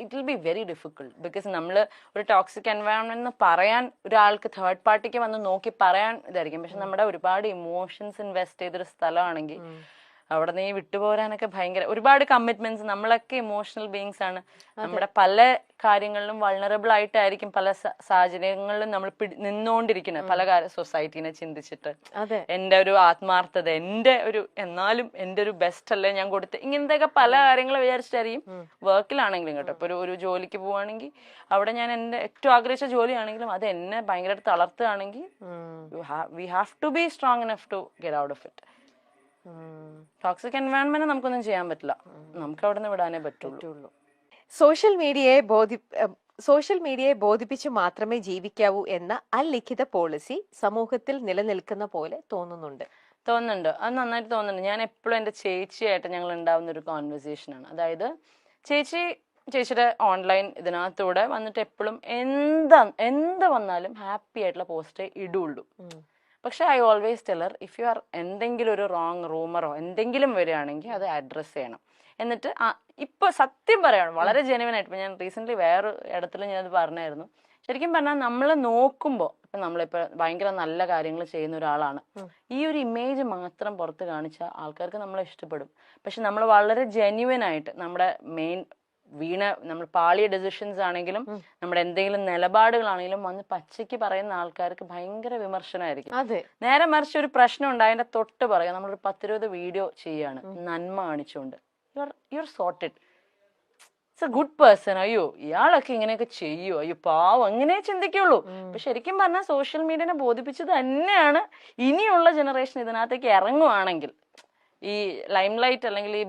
It will be very difficult. Because നമ്മൾ ഒരു toxic environment എന്ന് പറയാൻ ഒരാൾക്ക് തേർഡ് പാർട്ടിക്ക് വന്ന് നോക്കി പറയാൻ ഇതായിരിക്കും. പക്ഷെ നമ്മുടെ ഒരുപാട് ഇമോഷൻസ് ഇൻവെസ്റ്റ് ചെയ്തൊരു സ്ഥലമാണെങ്കിൽ അവിടെ നീ വിട്ടുപോരാനൊക്കെ ഭയങ്കര ഒരുപാട് കമ്മിറ്റ്മെന്റ്സ്. നമ്മളൊക്കെ ഇമോഷണൽ ബീങ്സ് ആണ്. നമ്മുടെ പല കാര്യങ്ങളിലും വൾണറബിൾ ആയിട്ടായിരിക്കും പല സാഹചര്യങ്ങളിലും നമ്മൾ നിന്നുകൊണ്ടിരിക്കുന്നത്. പല സൊസൈറ്റീനെ ചിന്തിച്ചിട്ട് എന്റെ ഒരു ആത്മാർത്ഥത, എന്റെ ഒരു എന്നാലും എന്റെ ഒരു ബെസ്റ്റ് അല്ലേ ഞാൻ കൊടുത്ത്, ഇങ്ങനത്തെയൊക്കെ പല കാര്യങ്ങൾ വിചാരിച്ചിട്ടായിരിക്കും വർക്കിലാണെങ്കിലും കേട്ടോ. ഇപ്പൊ ഒരു ജോലിക്ക് പോവാണെങ്കിൽ അവിടെ ഞാൻ എന്റെ ഏറ്റവും ആഗ്രഹിച്ച ജോലിയാണെങ്കിലും അത് എന്നെ ഭയങ്കരമായിട്ട് തളർത്തുകയാണെങ്കിൽ we have to be strong enough to get out of it. Toxic environment നമുക്കൊന്നും ചെയ്യാൻ പറ്റില്ല, നമുക്ക് അവിടെ നിന്ന് വിടാനേ പറ്റുള്ളൂ. സോഷ്യൽ മീഡിയയെ ബോധിപ്പിച്ച് മാത്രമേ ജീവിക്കാവൂ എന്ന അലിഖിത പോളിസി സമൂഹത്തിൽ നിലനിൽക്കുന്ന പോലെ തോന്നുന്നുണ്ട്. അത് നന്നായിട്ട് തോന്നുന്നുണ്ട്. ഞാൻ എപ്പോഴും എൻ്റെ ചേച്ചിയായിട്ട് ഞങ്ങൾ ഉണ്ടാവുന്ന ഒരു കോൺവെർസേഷനാണ്. അതായത് ചേച്ചിയുടെ ഓൺലൈൻ ഇതിനകത്തൂടെ വന്നിട്ട് എപ്പോഴും എന്ത് വന്നാലും ഹാപ്പി ആയിട്ടുള്ള പോസ്റ്റേ ഇടുള്ളൂ. പക്ഷെ I always teller, if you are എന്തെങ്കിലും ഒരു റോങ് റൂമറോ എന്തെങ്കിലും വരികയാണെങ്കിൽ അത് അഡ്രസ്സ് ചെയ്യണം. എന്നിട്ട് ഇപ്പൊ സത്യം പറയണം, വളരെ ജെനുവൻ ആയിട്ട്. ഇപ്പൊ ഞാൻ റീസെന്റ് വേറെ ഇടത്തിൽ ഞാനത് പറഞ്ഞായിരുന്നു. ശരിക്കും പറഞ്ഞാൽ നമ്മൾ നോക്കുമ്പോൾ ഇപ്പൊ നമ്മളിപ്പോ ഭയങ്കര നല്ല കാര്യങ്ങൾ ചെയ്യുന്ന ഒരാളാണ്, ഈ ഒരു ഇമേജ് മാത്രം പുറത്ത് കാണിച്ചാൽ ആൾക്കാർക്ക് നമ്മളെ ഇഷ്ടപ്പെടും. പക്ഷെ നമ്മൾ വളരെ ജെന്യുവൻ ആയിട്ട് നമ്മുടെ നമ്മൾ പാളിയ ഡെസിഷൻസ് ആണെങ്കിലും നമ്മുടെ എന്തെങ്കിലും നിലപാടുകളാണെങ്കിലും വന്ന് പച്ചയ്ക്ക് പറയുന്ന ആൾക്കാർക്ക് ഭയങ്കര വിമർശനമായിരിക്കും. നേരെ മറിച്ച് ഒരു പ്രശ്നം ഉണ്ടായതിന്റെ തൊട്ട് പറയാം, നമ്മളൊരു 10-20 വീഡിയോ ചെയ്യാണ് നന്മ കാണിച്ചുകൊണ്ട്, you are sorted, it's A good person, അയ്യോ ഇയാളൊക്കെ ഇങ്ങനെയൊക്കെ ചെയ്യോ, അയ്യോ പാവം, അങ്ങനെ ചിന്തിക്കുള്ളൂ. അപ്പൊ ശരിക്കും പറഞ്ഞാൽ സോഷ്യൽ മീഡിയനെ ബോധിപ്പിച്ചത് തന്നെയാണ് ഇനിയുള്ള ജനറേഷൻ ഇതിനകത്തേക്ക് ഇറങ്ങുവാണെങ്കിൽ, ഈ ലൈം ലൈറ്റ് അല്ലെങ്കിൽ ഈ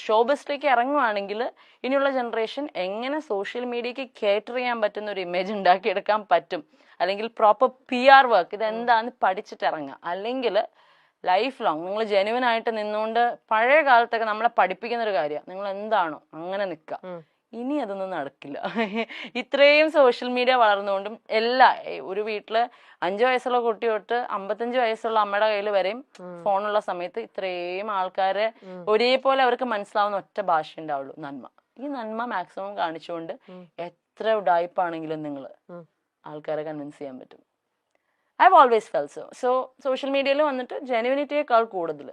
ഷോബസിലേക്ക് ഇറങ്ങുവാണെങ്കിൽ ഇനിയുള്ള ജനറേഷൻ എങ്ങനെ സോഷ്യൽ മീഡിയക്ക് കേറ്റർ ചെയ്യാൻ പറ്റുന്ന ഒരു ഇമേജ് ഉണ്ടാക്കിയെടുക്കാൻ പറ്റും, അല്ലെങ്കിൽ പ്രോപ്പർ PR വർക്ക് ഇതെന്താന്ന് പഠിച്ചിട്ട് ഇറങ്ങുക. അല്ലെങ്കിൽ ലൈഫ് ലോങ് നിങ്ങൾ ജെനുവൻ ആയിട്ട് നിന്നുകൊണ്ട്, പഴയ കാലത്തൊക്കെ നമ്മളെ പഠിപ്പിക്കുന്ന ഒരു കാര്യമാണ് നിങ്ങൾ എന്താണോ അങ്ങനെ നിൽക്കുക. ഇനി അതൊന്നും നടക്കില്ല. ഇത്രയും സോഷ്യൽ മീഡിയ വളർന്നുകൊണ്ടും ഒരു വീട്ടില് 5 വയസ്സുള്ള കുട്ടി തൊട്ട് 55 വയസ്സുള്ള അമ്മയുടെ കയ്യിൽ വരെയും ഫോണുള്ള സമയത്ത് ഇത്രയും ആൾക്കാരെ ഒരേപോലെ അവർക്ക് മനസ്സിലാവുന്ന ഒറ്റ ഭാഷ ഉണ്ടാവുള്ളൂ, നന്മ. ഈ നന്മ മാക്സിമം കാണിച്ചുകൊണ്ട് എത്ര ഉഡായിപ്പാണെങ്കിലും നിങ്ങൾ ആൾക്കാരെ കൺവിൻസ് ചെയ്യാൻ പറ്റും. I have always felt so. So social മീഡിയയിൽ വന്നിട്ട് ജെനുവിനിറ്റിയേക്കാൾ കൂടുതൽ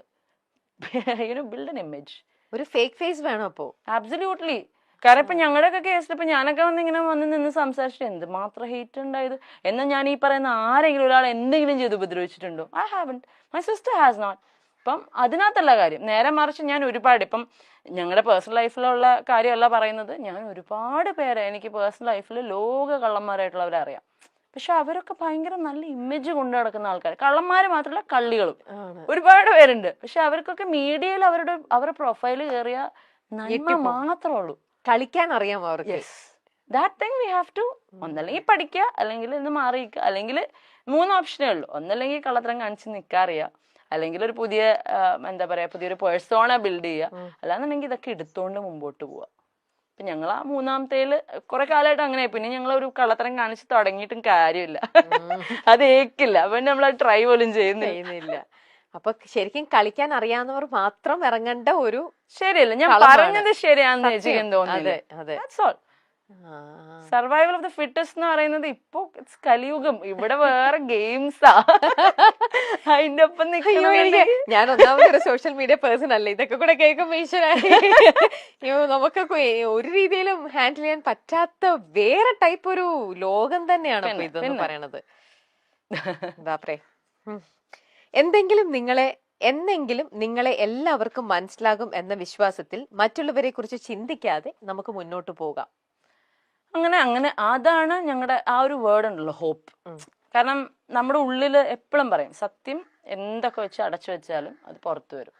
ബിൽഡ് എൻ ഇമേജ്. ഒരു ഫേക്ക് ഫേസ് വേണം അപ്പോ. അബ്സല്യൂട്ട്ലി. കാരണം ഇപ്പൊ ഞങ്ങളുടെയൊക്കെ കേസിൽ ഇപ്പൊ ഞാനൊക്കെ ഇങ്ങനെ വന്ന് നിന്ന് സംസാരിച്ചിട്ട് എന്ത് മാത്രം ഹേറ്റ് ഉണ്ടായത്. എന്നാൽ ഞാൻ ഈ പറയുന്ന ആരെങ്കിലും ഒരാൾ എന്തെങ്കിലും ചെയ്ത് ഉപദ്രവിച്ചിട്ടുണ്ടോ? I haven't. My sister has not. അപ്പം അതിനകത്തുള്ള കാര്യം. നേരെ മറിച്ച് ഞാൻ ഒരുപാട്, ഇപ്പം ഞങ്ങളുടെ പേഴ്സണൽ ലൈഫിലുള്ള കാര്യമല്ല പറയുന്നത്, ഞാൻ ഒരുപാട് പേരെ എനിക്ക് പേഴ്സണൽ ലൈഫിൽ ലോക കള്ളന്മാരായിട്ടുള്ളവരെ അറിയാം. പക്ഷെ അവരൊക്കെ ഭയങ്കര നല്ല ഇമേജ് കൊണ്ടു നടക്കുന്ന ആൾക്കാർ. കള്ളന്മാര് മാത്രമല്ല, കള്ളികളും ഒരുപാട് പേരുണ്ട്. പക്ഷെ അവർക്കൊക്കെ മീഡിയയിൽ അവരുടെ പ്രൊഫൈല് കയറിയ നന്മ മാത്രമേ ഉള്ളൂ. കളിക്കാൻ അറിയാം അവർക്ക്. That thing we have to, ഒന്നല്ലെങ്കിൽ പഠിക്കുക, അല്ലെങ്കിൽ ഇന്ന് മാറിയിക്കുക, അല്ലെങ്കിൽ 3 ഓപ്ഷനേ ഉള്ളൂ. ഒന്നല്ലെങ്കിൽ കള്ളത്തരം കാണിച്ച് നിൽക്കാറിയാം, അല്ലെങ്കിൽ ഒരു പുതിയൊരു പേഴ്സോണ ബിൽഡ് ചെയ്യുക, അല്ലാന്നുണ്ടെങ്കിൽ ഇതൊക്കെ എടുത്തോണ്ട് മുമ്പോട്ട് പോവുക. അപ്പൊ ഞങ്ങൾ ആ 3ാമത്തേല് കുറെ കാലമായിട്ട് അങ്ങനെ. പിന്നെ ഞങ്ങൾ ഒരു കള്ളത്തരം കാണിച്ച് തുടങ്ങിയിട്ടും കാര്യമില്ല, അത് ഏക്കില്ല. അപ്പൊ നമ്മൾ ട്രൈ പോലും ചെയ്യുന്നില്ല. അപ്പൊ ശരിക്കും കളിക്കാൻ അറിയാവുന്നവർ മാത്രം ഇറങ്ങേണ്ട ഒരു, ശരിയല്ല, ഞാൻ പറഞ്ഞത് ശരിയാണെന്ന് ചേച്ചിക്ക് തോന്നുന്നില്ല. സർവൈവൽ ഓഫ് ദ ഫിറ്റസ്റ്റ് എന്ന് പറയുന്നത് ഇപ്പൊ കലിയുഗം. ഇവിടെ വേറെ ഗെയിംസാ അതിന്റെ ഒപ്പം. ഞാൻ ഒന്നാമതൊരു സോഷ്യൽ മീഡിയ പേഴ്സൺ അല്ല, ഇതൊക്കെ കൂടെ കേൾക്കുമ്പോ നമുക്കൊക്കെ ഒരു രീതിയിലും ഹാൻഡിൽ ചെയ്യാൻ പറ്റാത്ത വേറെ ടൈപ്പ് ഒരു ലോകം തന്നെയാണ് ഇതെന്ന് പറയണത്. ബാപ്രേ. എന്നെങ്കിലും നിങ്ങളെ എല്ലാവർക്കും മനസ്സിലാകും എന്ന വിശ്വാസത്തിൽ മറ്റുള്ളവരെ കുറിച്ച് ചിന്തിക്കാതെ നമുക്ക് മുന്നോട്ട് പോകാം. അങ്ങനെ അതാണ് ഞങ്ങളുടെ ആ ഒരു വേർഡ് ഉണ്ടല്ലോ, ഹോപ്പ്. കാരണം നമ്മുടെ ഉള്ളില് എപ്പോഴും പറയും, സത്യം എന്തൊക്കെ വെച്ച് അടച്ചു വെച്ചാലും അത് പുറത്തു വരും.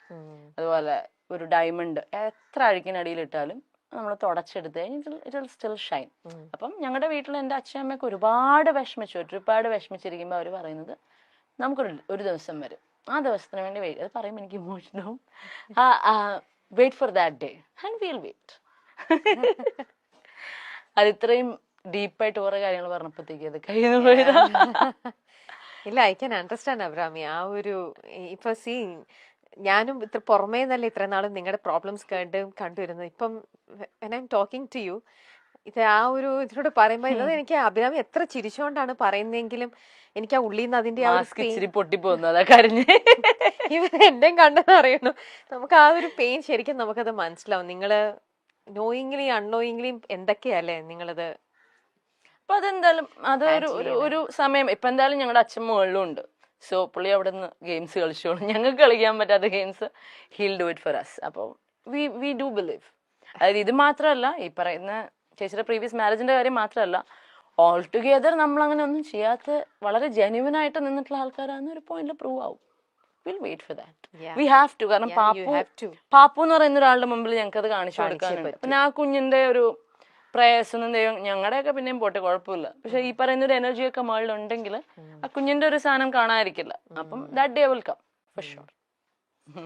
അതുപോലെ ഒരു ഡയമണ്ട് എത്ര അഴുക്കിനടിയിൽ ഇട്ടാലും നമ്മൾ തുടച്ചെടുത്ത് കഴിഞ്ഞാൽ ഇറ്റ് വിൽ സ്റ്റിൽ ഷൈൻ. അപ്പം ഞങ്ങളുടെ വീട്ടിൽ എൻ്റെ അച്ഛനമ്മയൊക്കെ ഒരുപാട് വിഷമിച്ചിരിക്കുമ്പോൾ അവർ പറയുന്നത്, നമുക്കൊരു ദിവസം വരും, ആ ദിവസത്തിന് വേണ്ടി വെയിറ്റ്. അത് പറയുമ്പോൾ എനിക്ക് ഇമോഷനാവും. Wait for that day and will wait. അത് ഇത്രയും ഡീപ്പായിട്ട് കുറെ കാര്യങ്ങൾ പറഞ്ഞപ്പോഴത്തേക്ക് അത് കഴിയുന്നു പോയതാ. ഇല്ല, ഐ ക്യാൻ അണ്ടർസ്റ്റാൻഡ് അബ്രാമി. ആ ഒരു ഇപ്പൊ ഞാനും ഇത്ര പുറമേ നല്ല ഇത്ര നാളും നിങ്ങളുടെ പ്രോബ്ലംസ് കണ്ടുവരുന്നത്. ഇപ്പം when I'm talking to you, ഇത് ആ ഒരു ഇതിനോട് പറയുമ്പോ ഇത് എനിക്ക് അഭിരാമി എത്ര ചിരിച്ചോണ്ടാണ് പറയുന്നെങ്കിലും എനിക്ക് ആ ഉള്ളിൽ നിന്ന് അതിന്റെ ആ ഒരു മാസ്ക് ഇച്ചിരി പൊട്ടിപ്പോന്നു അതാ കരഞ്ഞ്. ഇവർ എന്റെ കണ്ടെന്ന് അറിയുന്നു. നമുക്ക് ആ ഒരു പെയിൻ ശരിക്കും നമുക്കത് മനസ്സിലാവും. നിങ്ങള് നോയിങ്ലി അൺനോയിങ്ലി എന്തൊക്കെയല്ലേ നിങ്ങളത്. അപ്പൊ അതെന്തായാലും അത് ഒരു സമയം ഇപ്പൊ എന്തായാലും ഞങ്ങളുടെ അച്ഛൻ മുകളിലും ഉണ്ട്. സോ പുള്ളി അവിടെ നിന്ന് ഗെയിംസ് കളിച്ചോളും. ഞങ്ങൾക്ക് കളിക്കാൻ പറ്റാത്ത games he'll do it for us. അപ്പോൾ വി ഡു ബിലീവ്. അതായത് ഇത് മാത്രമല്ല, ഈ പറയുന്ന ചേച്ചിയുടെ പ്രീവിയസ് മാരേജിന്റെ കാര്യം മാത്രമല്ല, ഓൾ ടുഗെദർ നമ്മൾ അങ്ങനെ ഒന്നും ചെയ്യാത്ത വളരെ ജെന്യുവൻ ആയിട്ട് നിന്നിട്ടുള്ള ആൾക്കാരാണെന്ന് ഒരു പോയിന്റിൽ പ്രൂവ് ആവും. Will wait for that. We have to. കാരണം പാപ്പു എന്ന് പറയുന്ന ഒരാളുടെ മുമ്പിൽ ഞങ്ങൾക്ക് അത് കാണിച്ചു കൊടുക്കാനുണ്ട്. പിന്നെ ആ കുഞ്ഞിന്റെ ഒരു പ്രയാസം ദൈവം ഞങ്ങളുടെയൊക്കെ പിന്നെയും പോട്ടെ, കുഴപ്പമില്ല. പക്ഷെ ഈ പറയുന്ന ഒരു എനർജിയൊക്കെ മുകളിലുണ്ടെങ്കിൽ ആ കുഞ്ഞിന്റെ ഒരു സാധനം കാണാതിരിക്കില്ല. അപ്പം that day will come for sure.